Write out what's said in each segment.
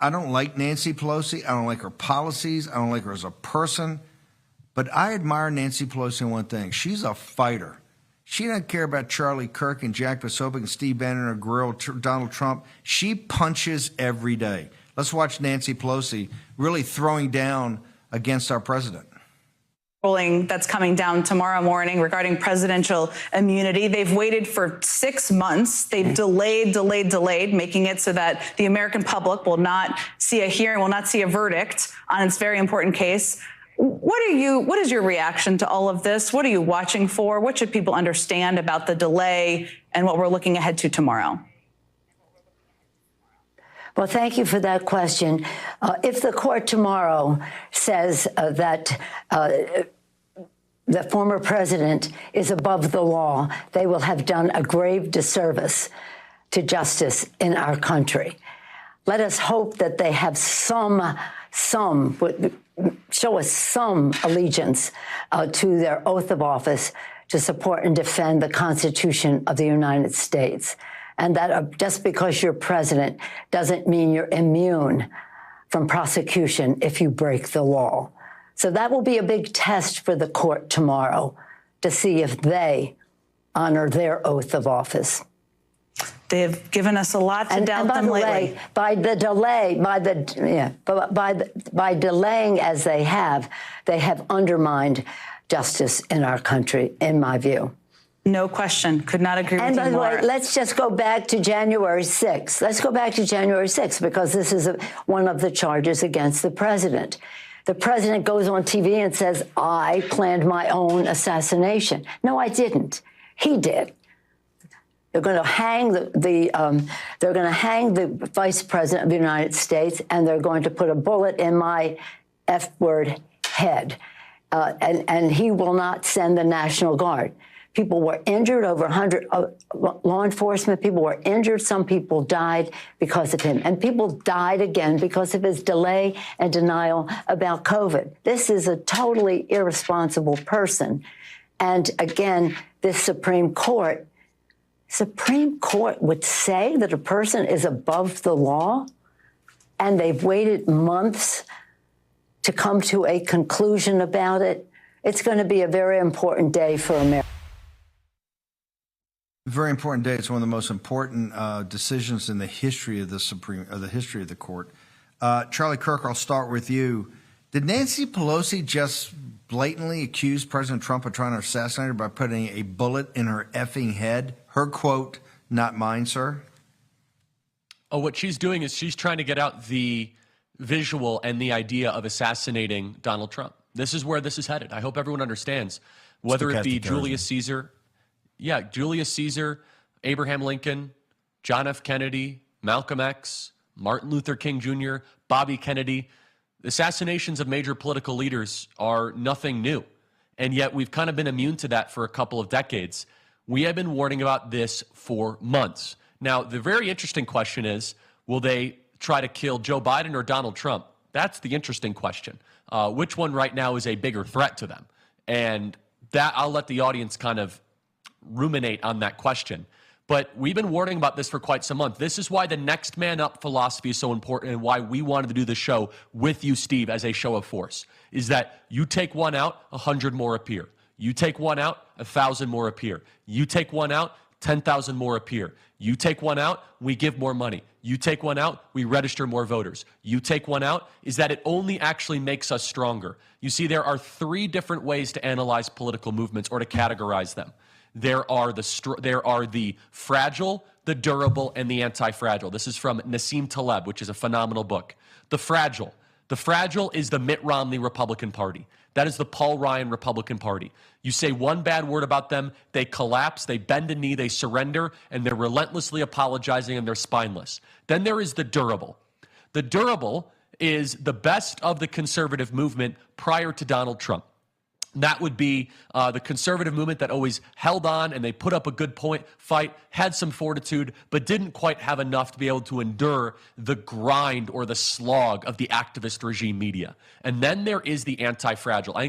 I don't like Nancy Pelosi. I don't like her policies. I don't like her as a person. But I admire Nancy Pelosi in one thing. She's a fighter. She doesn't care about Charlie Kirk and Jack Posobiec and Steve Bannon or grill Donald Trump. She punches every day. Let's watch Nancy Pelosi really throwing down against our president. Ruling that's coming down tomorrow morning regarding presidential immunity. They've waited for 6 months. They've delayed, making it so that the American public will not see a hearing, will not see a verdict on its very important case. What is your reaction to all of this? What are you watching for? What should people understand about the delay and what we're looking ahead to tomorrow? Well, thank you for that question. If the court tomorrow says that the former president is above the law, they will have done a grave disservice to justice in our country. Let us hope that they have show us some allegiance to their oath of office to support and defend the Constitution of the United States. And that just because you're president doesn't mean you're immune from prosecution if you break the law. So that will be a big test for the court tomorrow to see if they honor their oath of office. They've given us a lot to doubt them lately. By delaying as they have undermined justice in our country, in my view. No question. Could not agree with you more. And by the way, let's just go back to January 6th. Let's go back to January 6th, because this is one of the charges against the president. The president goes on TV and says, I planned my own assassination. No, I didn't. He did. They're going to hang the vice president of the United States, and they're going to put a bullet in my F-word head. And he will not send the National Guard. People were injured, over 100 law enforcement people were injured. Some people died because of him. And people died again because of his delay and denial about COVID. This is a totally irresponsible person. And again, this Supreme Court would say that a person is above the law, and they've waited months to come to a conclusion about it. It's going to be a very important day for America. Very important day. It's one of the most important decisions in the history of the history of the court. Charlie Kirk, I'll start with you. Did Nancy Pelosi just blatantly accuse President Trump of trying to assassinate her by putting a bullet in her effing head? Her quote, not mine, sir. Oh, what she's doing is she's trying to get out the visual and the idea of assassinating Donald Trump. This is where this is headed. I hope everyone understands, whether it be Julius Caesar. Yeah, Julius Caesar, Abraham Lincoln, John F. Kennedy, Malcolm X, Martin Luther King Jr., Bobby Kennedy. Assassinations of major political leaders are nothing new, and yet we've kind of been immune to that for a couple of decades. We have been warning about this for months. Now, the very interesting question is, will they try to kill Joe Biden or Donald Trump? That's the interesting question. Which one right now is a bigger threat to them? And that I'll let the audience kind of ruminate on that question. But we've been warning about this for quite some months. This is why the next man up philosophy is so important, and why we wanted to do the show with you, Steve, as a show of force, is that you take one out, 100 more appear. You take one out, 1,000 more appear. You take one out, 10,000 more appear. You take one out, we give more money. You take one out, we register more voters. You take one out, is that it only actually makes us stronger. You see, there are 3 different ways to analyze political movements or to categorize them. There are the fragile, the durable, and the anti-fragile. This is from Nassim Taleb, which is a phenomenal book. The fragile is the Mitt Romney Republican Party. That is the Paul Ryan Republican Party. You say one bad word about them, they collapse, they bend a knee, they surrender, and they're relentlessly apologizing, and they're spineless. Then there is the durable. The durable is the best of the conservative movement prior to Donald Trump. That would be the conservative movement that always held on, and they put up a good fight, had some fortitude, but didn't quite have enough to be able to endure the grind or the slog of the activist regime media. And then there is the anti-fragile. I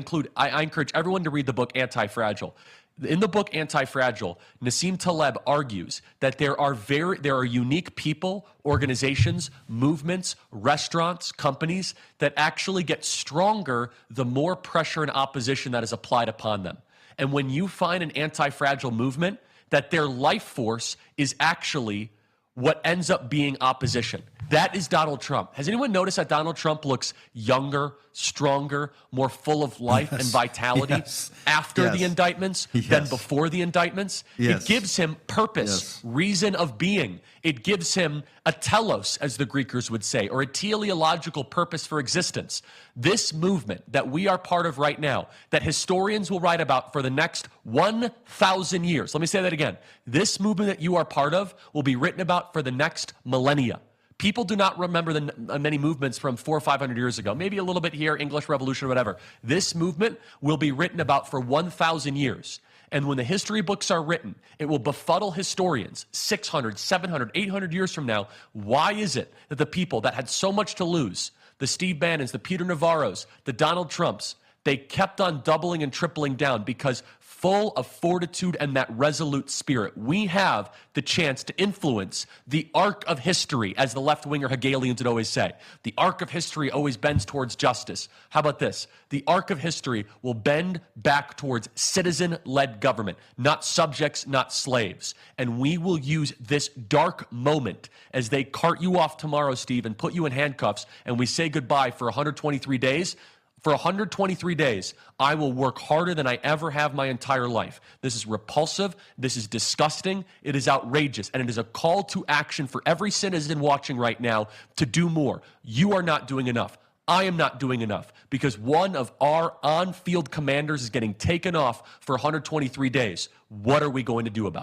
encourage everyone to read the book Anti-Fragile. In the book Anti-Fragile, Nassim Taleb argues that there are unique people, organizations, movements, restaurants, companies that actually get stronger the more pressure and opposition that is applied upon them. And when you find an anti-fragile movement, that their life force is actually what ends up being opposition. That is Donald Trump. Has anyone noticed that Donald Trump looks younger, stronger, more full of life and vitality after the indictments than before the indictments? It gives him purpose, reason of being. It gives him a telos, as the Greekers would say, or a teleological purpose for existence. This movement that we are part of right now, that historians will write about for the next 1,000 years. Let me say that again. This movement that you are part of will be written about for the next millennia. People do not remember the many movements from 400 or 500 years ago. Maybe a little bit here, English Revolution, whatever. This movement will be written about for 1,000 years. And when the history books are written, it will befuddle historians 600, 700, 800 years from now. Why is it that the people that had so much to lose, the Steve Bannons, the Peter Navarros, the Donald Trumps, they kept on doubling and tripling down? Because full of fortitude and that resolute spirit, we have the chance to influence the arc of history, as the left-winger Hegelians would always say. The arc of history always bends towards justice. How about this? The arc of history will bend back towards citizen-led government, not subjects, not slaves. And we will use this dark moment as they cart you off tomorrow, Steve, and put you in handcuffs, and we say goodbye for 123 days. For 123 days, I will work harder than I ever have my entire life. This is repulsive. This is disgusting. It is outrageous. And it is a call to action for every citizen watching right now to do more. You are not doing enough. I am not doing enough because one of our on-field commanders is getting taken off for 123 days. What are we going to do about it?